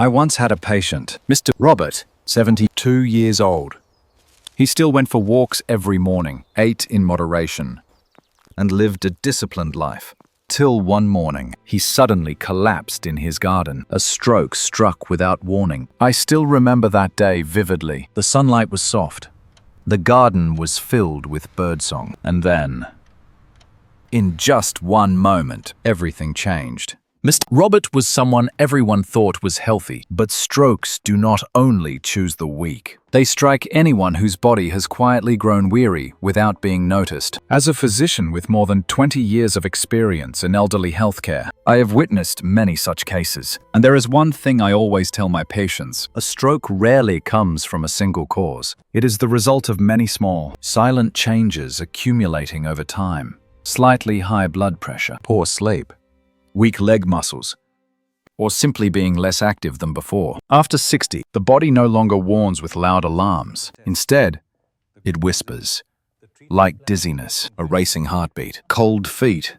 I once had a patient, Mr. Robert, 72 years old. He still went for walks every morning, ate in moderation, and lived a disciplined life. Till one morning, he suddenly collapsed in his garden. A stroke struck without warning. I still remember that day vividly. The sunlight was soft. The garden was filled with birdsong. And then, in just one moment, everything changed. Mr. Robert was someone everyone thought was healthy, but strokes do not only choose the weak. They strike anyone whose body has quietly grown weary without being noticed. As a physician with more than 20 years of experience in elderly healthcare, I have witnessed many such cases. And there is one thing I always tell my patients: a stroke rarely comes from a single cause. It is the result of many small, silent changes accumulating over time. Slightly high blood pressure, poor sleep, weak leg muscles, or simply being less active than before. After 60, the body no longer warns with loud alarms. Instead, it whispers, like dizziness, a racing heartbeat, cold feet,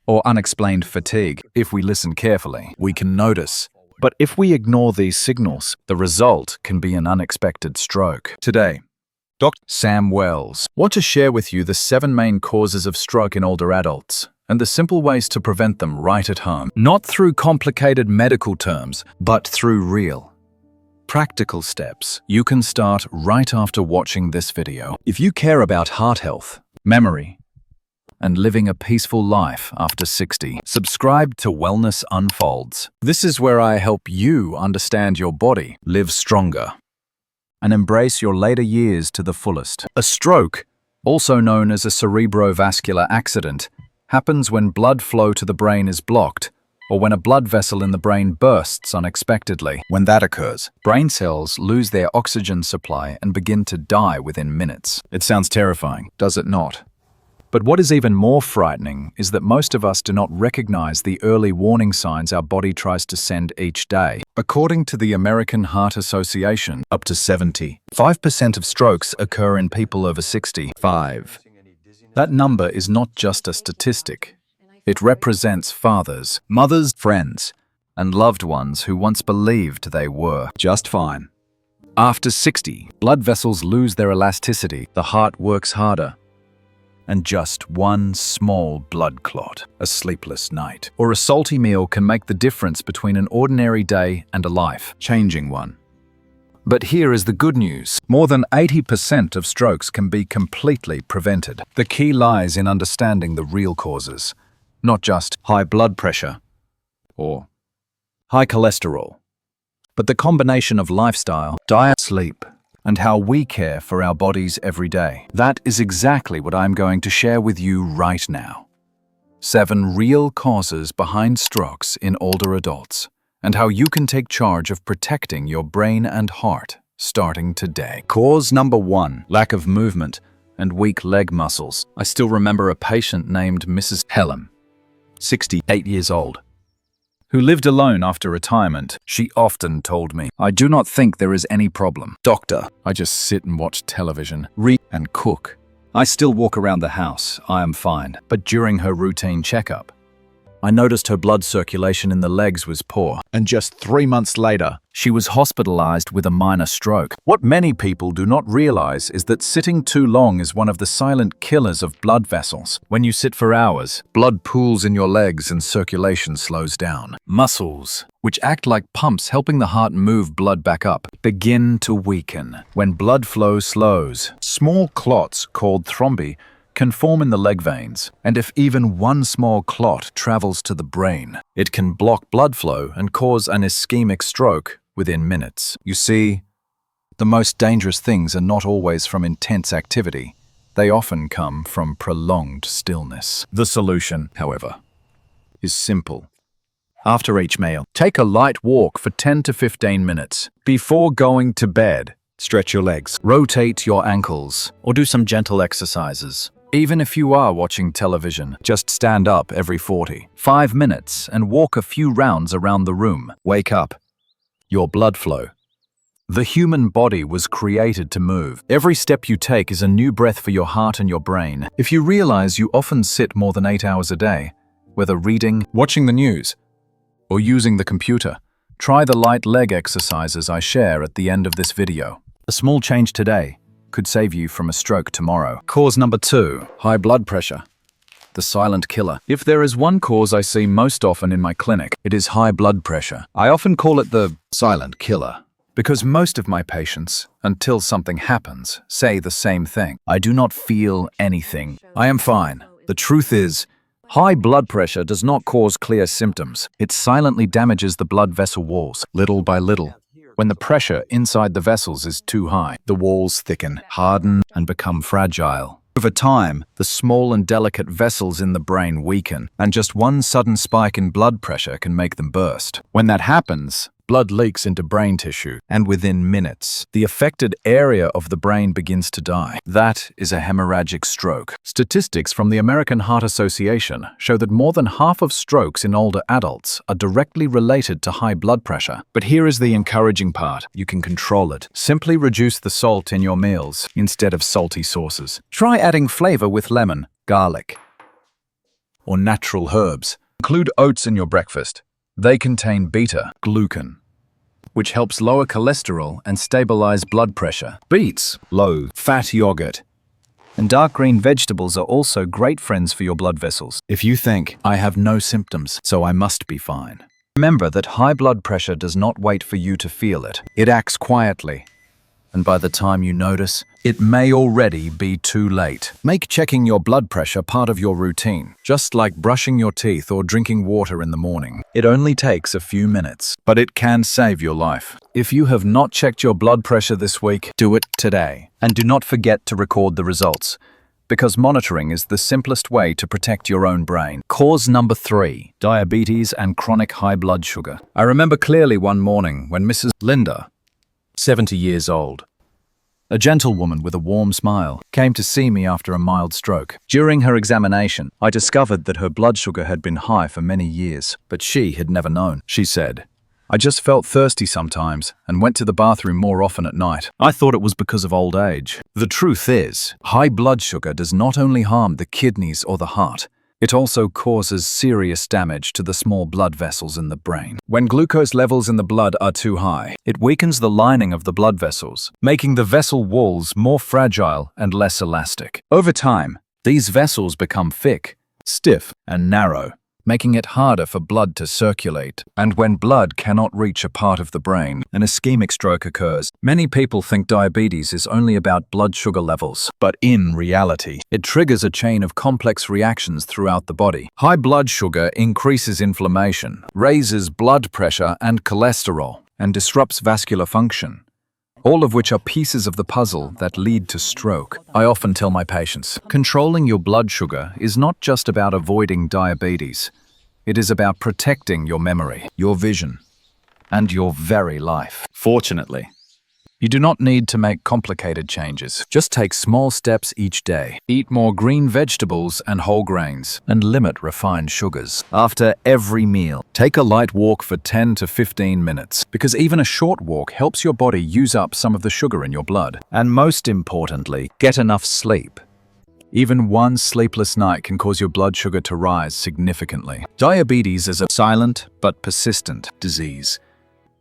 or unexplained fatigue. If we listen carefully, we can notice. But if we ignore these signals, the result can be an unexpected stroke. Today, Dr. Sam Wells wants to share with you the 7 main causes of stroke in older adults and the simple ways to prevent them right at home. Not through complicated medical terms, but through real, practical steps you can start right after watching this video. If you care about heart health, memory, and living a peaceful life after 60, subscribe to Wellness Unfolds. This is where I help you understand your body, live stronger, and embrace your later years to the fullest. A stroke, also known as a cerebrovascular accident, happens when blood flow to the brain is blocked, or when a blood vessel in the brain bursts unexpectedly. When that occurs, brain cells lose their oxygen supply and begin to die within minutes. It sounds terrifying, does it not? But what is even more frightening is that most of us do not recognize the early warning signs our body tries to send each day. According to the American Heart Association, up to 75% of strokes occur in people over 65. That number is not just a statistic. It represents fathers, mothers, friends, and loved ones who once believed they were just fine. After 60, blood vessels lose their elasticity, the heart works harder, and just one small blood clot, a sleepless night, or a salty meal can make the difference between an ordinary day and a life-changing one. But here is the good news. More than 80% of strokes can be completely prevented. The key lies in understanding the real causes, not just high blood pressure or high cholesterol, but the combination of lifestyle, diet, sleep, and how we care for our bodies every day. That is exactly what I'm going to share with you right now. 7 real causes behind strokes in older adults, and how you can take charge of protecting your brain and heart starting today. Cause number 1, lack of movement and weak leg muscles. I still remember a patient named Mrs. Helen, 68 years old, who lived alone after retirement. She often told me, "I do not think there is any problem, doctor. I just sit and watch television, read and cook. I still walk around the house. I am fine." But during her routine checkup, I noticed her blood circulation in the legs was poor, and just 3 months later, she was hospitalized with a minor stroke. What many people do not realize is that sitting too long is one of the silent killers of blood vessels. When you sit for hours, blood pools in your legs and circulation slows down. Muscles, which act like pumps helping the heart move blood back up, begin to weaken. When blood flow slows, small clots called thrombi can form in the leg veins, and if even one small clot travels to the brain, it can block blood flow and cause an ischemic stroke within minutes. You see, the most dangerous things are not always from intense activity. They often come from prolonged stillness. The solution, however, is simple. After each meal, take a light walk for 10 to 15 minutes. Before going to bed, stretch your legs, rotate your ankles, or do some gentle exercises. Even if you are watching television, just stand up every 45 minutes and walk a few rounds around the room. Wake up your blood flow. The human body was created to move. Every step you take is a new breath for your heart and your brain. If you realize you often sit more than 8 hours a day, whether reading, watching the news, or using the computer, Try the light leg exercises I share at the end of this video. A small change today could save you from a stroke tomorrow. Cause number 2, high blood pressure. The silent killer. If there is one cause I see most often in my clinic, it is high blood pressure. I often call it the silent killer because most of my patients, until something happens, say the same thing. I do not feel anything. I am fine. The truth is, high blood pressure does not cause clear symptoms. It silently damages the blood vessel walls, little by little. When the pressure inside the vessels is too high, the walls thicken, harden, and become fragile. Over time, the small and delicate vessels in the brain weaken, and just one sudden spike in blood pressure can make them burst. When that happens, blood leaks into brain tissue, and within minutes, the affected area of the brain begins to die. That is a hemorrhagic stroke. Statistics from the American Heart Association show that more than half of strokes in older adults are directly related to high blood pressure. But here is the encouraging part. You can control it. Simply reduce the salt in your meals instead of salty sauces. Try adding flavor with lemon, garlic, or natural herbs. Include oats in your breakfast. They contain beta-glucan, which helps lower cholesterol and stabilize blood pressure. Beets, low-fat yogurt, and dark green vegetables are also great friends for your blood vessels. If you think, I have no symptoms, so I must be fine. Remember that high blood pressure does not wait for you to feel it. It acts quietly, and by the time you notice, it may already be too late. Make checking your blood pressure part of your routine, just like brushing your teeth or drinking water in the morning. It only takes a few minutes, but it can save your life. If you have not checked your blood pressure this week, do it today. And do not forget to record the results, because monitoring is the simplest way to protect your own brain. Cause number 3, diabetes and chronic high blood sugar. I remember clearly one morning when Mrs. Linda, 70 years old, a gentlewoman with a warm smile, came to see me after a mild stroke. During her examination, I discovered that her blood sugar had been high for many years, but she had never known. She said, I just felt thirsty sometimes and went to the bathroom more often at night. I thought it was because of old age. The truth is, high blood sugar does not only harm the kidneys or the heart, it also causes serious damage to the small blood vessels in the brain. When glucose levels in the blood are too high, it weakens the lining of the blood vessels, making the vessel walls more fragile and less elastic. Over time, these vessels become thick, stiff, and narrow, making it harder for blood to circulate. And when blood cannot reach a part of the brain, an ischemic stroke occurs. Many people think diabetes is only about blood sugar levels, but in reality, it triggers a chain of complex reactions throughout the body. High blood sugar increases inflammation, raises blood pressure and cholesterol, and disrupts vascular function, all of which are pieces of the puzzle that lead to stroke. I often tell my patients, controlling your blood sugar is not just about avoiding diabetes. It is about protecting your memory, your vision, and your very life. Fortunately, you do not need to make complicated changes. Just take small steps each day. Eat more green vegetables and whole grains, and limit refined sugars. After every meal, take a light walk for 10 to 15 minutes, because even a short walk helps your body use up some of the sugar in your blood. And most importantly, get enough sleep. Even one sleepless night can cause your blood sugar to rise significantly. Diabetes is a silent but persistent disease.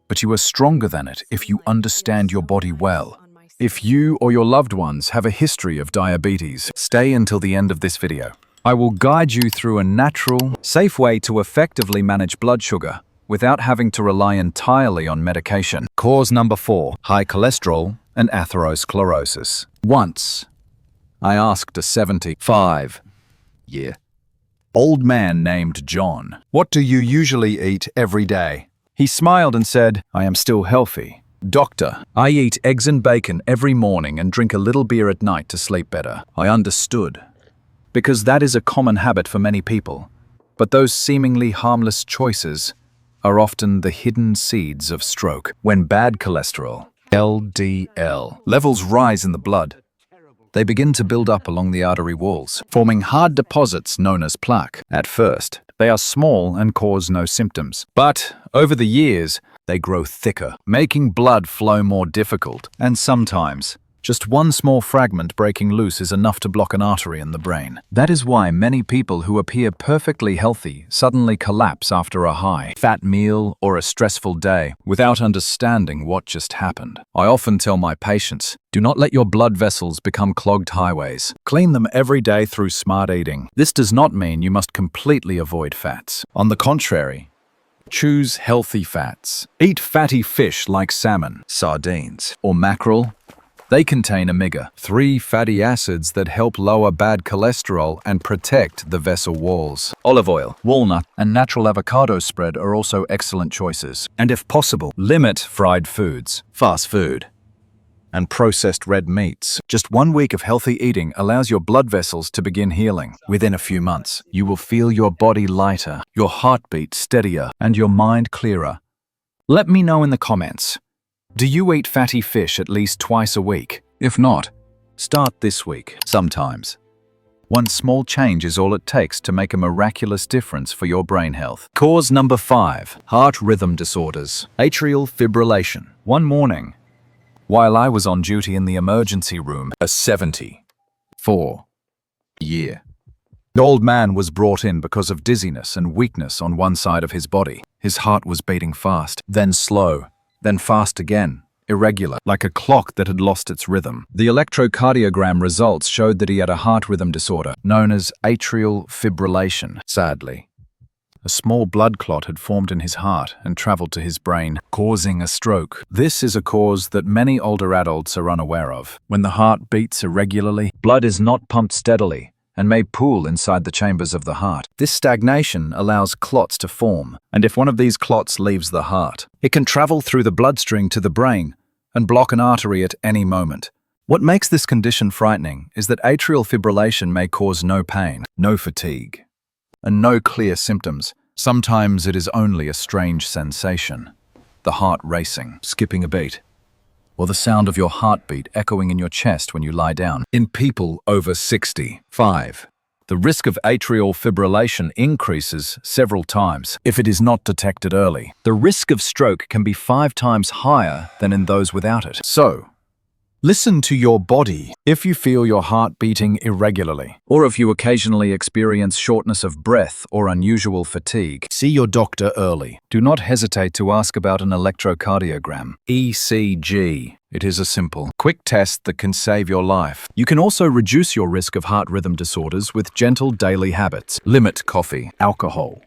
But you are stronger than it if you understand your body well. If you or your loved ones have a history of diabetes, stay until the end of this video. I will guide you through a natural, safe way to effectively manage blood sugar without having to rely entirely on medication. Cause number 4, high cholesterol and atherosclerosis. Once, I asked a 75-year-old man named John, "What do you usually eat every day?" He smiled and said, "I am still healthy. Doctor, I eat eggs and bacon every morning and drink a little beer at night to sleep better." I understood, because that is a common habit for many people. But those seemingly harmless choices are often the hidden seeds of stroke. When bad cholesterol, LDL, levels rise in the blood, they begin to build up along the artery walls, forming hard deposits known as plaque. At first, they are small and cause no symptoms. But over the years, they grow thicker, making blood flow more difficult and sometimes Just one small fragment breaking loose is enough to block an artery in the brain. That is why many people who appear perfectly healthy suddenly collapse after a high, fat meal or a stressful day without understanding what just happened. I often tell my patients, do not let your blood vessels become clogged highways. Clean them every day through smart eating. This does not mean you must completely avoid fats. On the contrary, choose healthy fats. Eat fatty fish like salmon, sardines, or mackerel. They contain omega-3 fatty acids that help lower bad cholesterol and protect the vessel walls. Olive oil, walnut, and natural avocado spread are also excellent choices. And if possible, limit fried foods, fast food, and processed red meats. Just 1 week of healthy eating allows your blood vessels to begin healing. Within a few months, you will feel your body lighter, your heartbeat steadier, and your mind clearer. Let me know in the comments. Do you eat fatty fish at least twice a week? If not, start this week. Sometimes. One small change is all it takes to make a miraculous difference for your brain health. Cause number 5, heart rhythm disorders. Atrial fibrillation. One morning, while I was on duty in the emergency room, a 74-year-old man was brought in because of dizziness and weakness on one side of his body. His heart was beating fast, then slow, then fast again, irregular, like a clock that had lost its rhythm. The electrocardiogram results showed that he had a heart rhythm disorder known as atrial fibrillation. Sadly, a small blood clot had formed in his heart and traveled to his brain, causing a stroke. This is a cause that many older adults are unaware of. When the heart beats irregularly, blood is not pumped steadily and may pool inside the chambers of the heart. This stagnation allows clots to form, and if one of these clots leaves the heart, it can travel through the bloodstream to the brain and block an artery at any moment. What makes this condition frightening is that atrial fibrillation may cause no pain, no fatigue, and no clear symptoms. Sometimes it is only a strange sensation, the heart racing, skipping a beat, or the sound of your heartbeat echoing in your chest when you lie down. In people over 65, the risk of atrial fibrillation increases several times if it is not detected early. The risk of stroke can be 5 times higher than in those without it. So, listen to your body. If you feel your heart beating irregularly, or if you occasionally experience shortness of breath or unusual fatigue, see your doctor early. Do not hesitate to ask about an electrocardiogram, ECG. It is a simple, quick test that can save your life. You can also reduce your risk of heart rhythm disorders with gentle daily habits. Limit coffee, alcohol,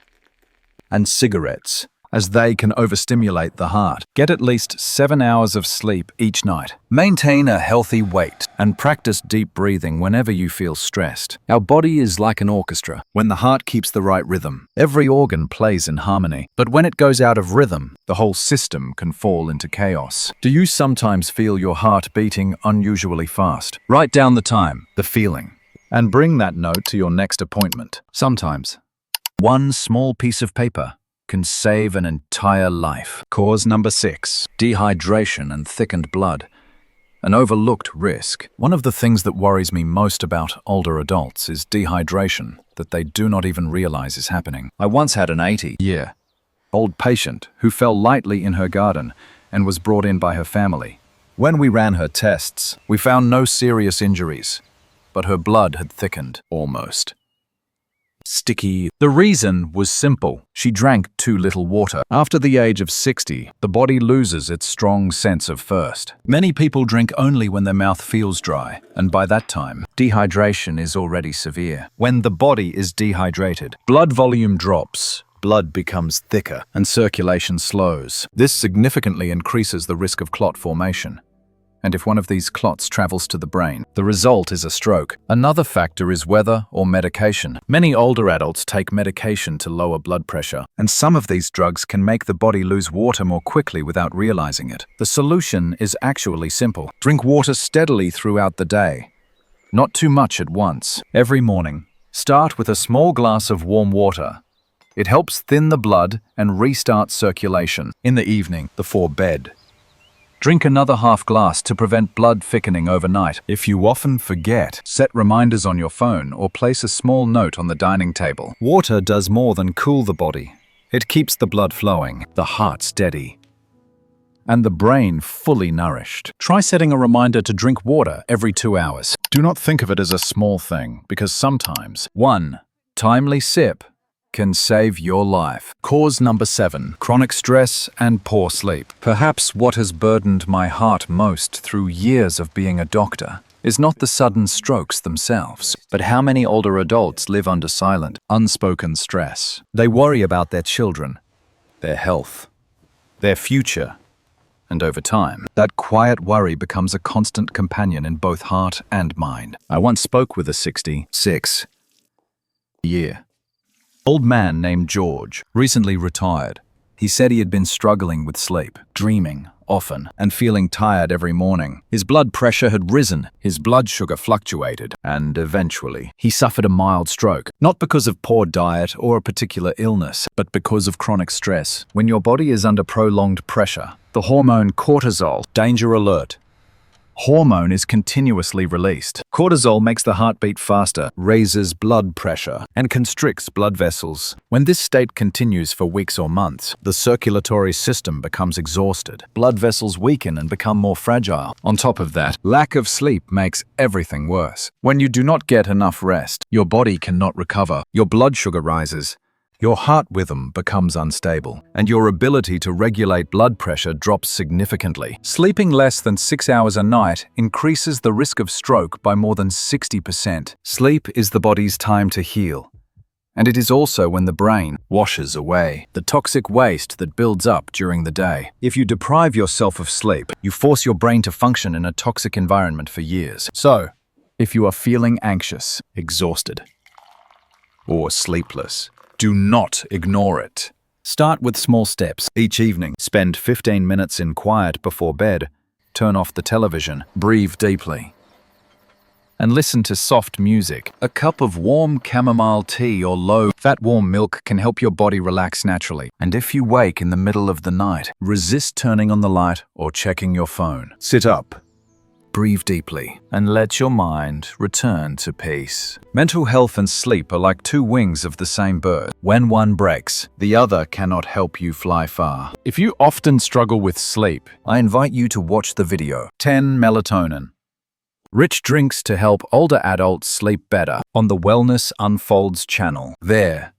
and cigarettes, as they can overstimulate the heart. Get at least 7 hours of sleep each night. Maintain a healthy weight and practice deep breathing whenever you feel stressed. Our body is like an orchestra. When the heart keeps the right rhythm, every organ plays in harmony. But when it goes out of rhythm, the whole system can fall into chaos. Do you sometimes feel your heart beating unusually fast? Write down the time, the feeling, and bring that note to your next appointment. Sometimes, one small piece of paper can save an entire life. Cause number 6, dehydration and thickened blood. An overlooked risk. One of the things that worries me most about older adults is dehydration that they do not even realize is happening. I once had an 80-year-old patient who fell lightly in her garden and was brought in by her family. When we ran her tests, we found no serious injuries, but her blood had thickened, almost sticky. The reason was simple. She drank too little water. After the age of 60, the body loses its strong sense of thirst. Many people drink only when their mouth feels dry, and by that time, dehydration is already severe. When the body is dehydrated, blood volume drops, blood becomes thicker, and circulation slows. This significantly increases the risk of clot formation. And if one of these clots travels to the brain, the result is a stroke. Another factor is weather or medication. Many older adults take medication to lower blood pressure, and some of these drugs can make the body lose water more quickly without realizing it. The solution is actually simple. Drink water steadily throughout the day, not too much at once. Every morning, start with a small glass of warm water. It helps thin the blood and restart circulation. In the evening, before bed, drink another half glass to prevent blood thickening overnight. If you often forget, set reminders on your phone or place a small note on the dining table. Water does more than cool the body. It keeps the blood flowing, the heart steady, and the brain fully nourished. Try setting a reminder to drink water every 2 hours. Do not think of it as a small thing, because sometimes one timely sip can save your life. Cause number 7, chronic stress and poor sleep. Perhaps what has burdened my heart most through years of being a doctor is not the sudden strokes themselves, but how many older adults live under silent, unspoken stress. They worry about their children, their health, their future, and over time, that quiet worry becomes a constant companion in both heart and mind. I once spoke with a 66-year-old man named George, recently retired. He said he had been struggling with sleep, dreaming often, and feeling tired every morning. His blood pressure had risen, his blood sugar fluctuated, and eventually, he suffered a mild stroke. Not because of poor diet or a particular illness, but because of chronic stress. When your body is under prolonged pressure, the hormone cortisol, danger alert, hormone is continuously released. Cortisol makes the heart beat faster, raises blood pressure, and constricts blood vessels. When this state continues for weeks or months, the circulatory system becomes exhausted. Blood vessels weaken and become more fragile. On top of that, lack of sleep makes everything worse. When you do not get enough rest, your body cannot recover. Your blood sugar rises. Your heart rhythm becomes unstable, and your ability to regulate blood pressure drops significantly. Sleeping less than 6 hours a night increases the risk of stroke by more than 60%. Sleep is the body's time to heal, and it is also when the brain washes away the toxic waste that builds up during the day. If you deprive yourself of sleep, you force your brain to function in a toxic environment for years. So, if you are feeling anxious, exhausted, or sleepless, do not ignore it. Start with small steps. Each evening, spend 15 minutes in quiet before bed. Turn off the television, breathe deeply, and listen to soft music. A cup of warm chamomile tea or low-fat warm milk can help your body relax naturally. And if you wake in the middle of the night, resist turning on the light or checking your phone. Sit up. Breathe deeply, and let your mind return to peace. Mental health and sleep are like two wings of the same bird. When one breaks, the other cannot help you fly far. If you often struggle with sleep, I invite you to watch the video, 10 Melatonin. Rich drinks to help older adults sleep better, on the Wellness Unfolds channel. There,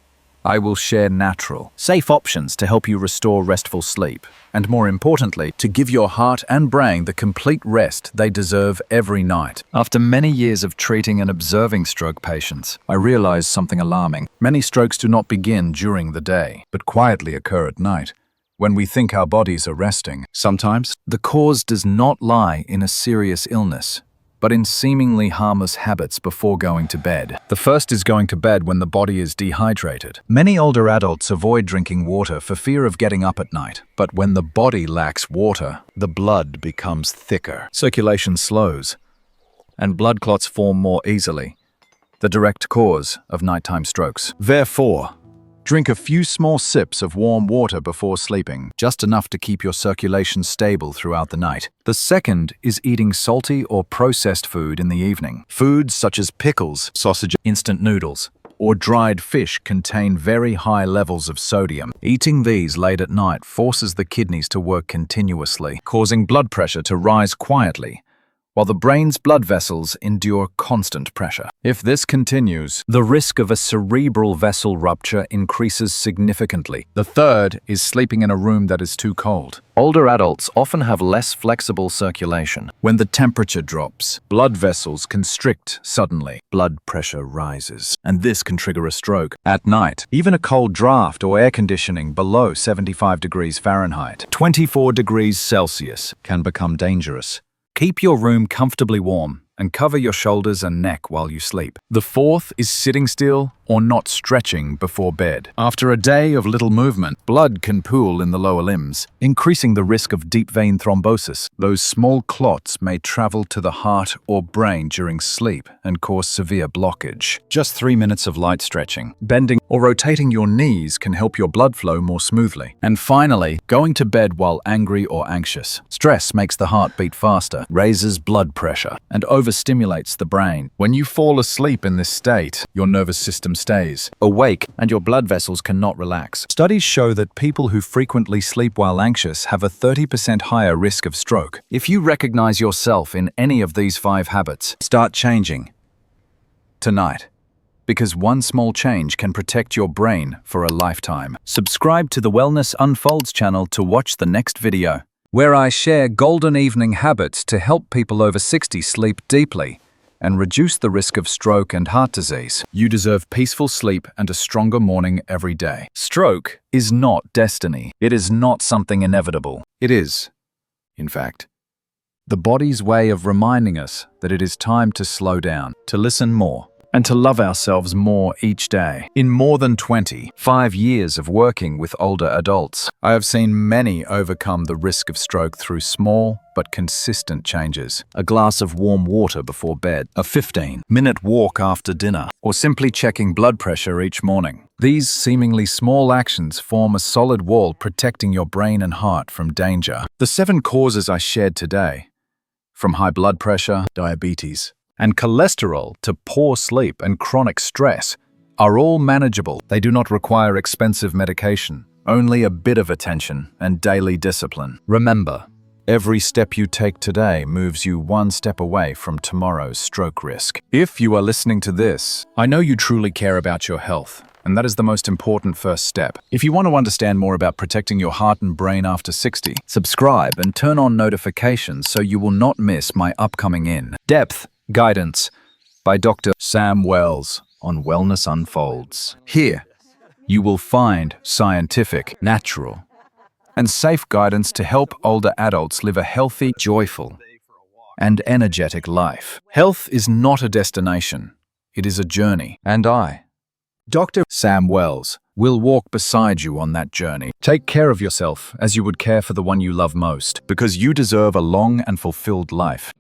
I will share natural, safe options to help you restore restful sleep, and more importantly, to give your heart and brain the complete rest they deserve every night. After many years of treating and observing stroke patients, I realized something alarming. Many strokes do not begin during the day, but quietly occur at night, when we think our bodies are resting. Sometimes, the cause does not lie in a serious illness, but in seemingly harmless habits before going to bed. The first is going to bed when the body is dehydrated. Many older adults avoid drinking water for fear of getting up at night, but when the body lacks water, the blood becomes thicker. Circulation slows, and blood clots form more easily, the direct cause of nighttime strokes. Therefore, drink a few small sips of warm water before sleeping, just enough to keep your circulation stable throughout the night. The second is eating salty or processed food in the evening. Foods such as pickles, sausage, instant noodles, or dried fish contain very high levels of sodium. Eating these late at night forces the kidneys to work continuously, causing blood pressure to rise quietly, while the brain's blood vessels endure constant pressure. If this continues, the risk of a cerebral vessel rupture increases significantly. The third is sleeping in a room that is too cold. Older adults often have less flexible circulation. When the temperature drops, blood vessels constrict suddenly. Blood pressure rises, and this can trigger a stroke. At night, even a cold draft or air conditioning below 75 degrees Fahrenheit, 24 degrees Celsius, can become dangerous. Keep your room comfortably warm and cover your shoulders and neck while you sleep. The fourth is sitting still or not stretching before bed. After a day of little movement, blood can pool in the lower limbs, increasing the risk of deep vein thrombosis. Those small clots may travel to the heart or brain during sleep and cause severe blockage. Just 3 minutes of light stretching, bending, or rotating your knees can help your blood flow more smoothly. And finally, going to bed while angry or anxious. Stress makes the heart beat faster, raises blood pressure, and overstimulates the brain. When you fall asleep in this state, your nervous system system stays awake and your blood vessels cannot relax. Studies show that people who frequently sleep while anxious have a 30% higher risk of stroke. If you recognize yourself in any of these 5 habits, start changing tonight. Because one small change can protect your brain for a lifetime. Subscribe to the Wellness Unfolds channel to watch the next video, where I share golden evening habits to help people over 60 sleep deeply and reduce the risk of stroke and heart disease. You deserve peaceful sleep and a stronger morning every day. Stroke is not destiny. It is not something inevitable. It is, in fact, the body's way of reminding us that it is time to slow down, to listen more, and to love ourselves more each day. In more than 25 years of working with older adults, I have seen many overcome the risk of stroke through small but consistent changes. A glass of warm water before bed, a 15-minute walk after dinner, or simply checking blood pressure each morning. These seemingly small actions form a solid wall protecting your brain and heart from danger. The 7 causes I shared today, from high blood pressure, diabetes, and cholesterol to poor sleep and chronic stress, are all manageable. They do not require expensive medication, only a bit of attention and daily discipline. Remember, every step you take today moves you one step away from tomorrow's stroke risk. If you are listening to this, I know you truly care about your health, and that is the most important first step. If you want to understand more about protecting your heart and brain after 60, subscribe and turn on notifications so you will not miss my upcoming in-depth guidance by Dr. Sam Wells on Wellness Unfolds. Here, you will find scientific, natural, and safe guidance to help older adults live a healthy, joyful, and energetic life. Health is not a destination, it is a journey. And I, Dr. Sam Wells, will walk beside you on that journey. Take care of yourself as you would care for the one you love most, because you deserve a long and fulfilled life.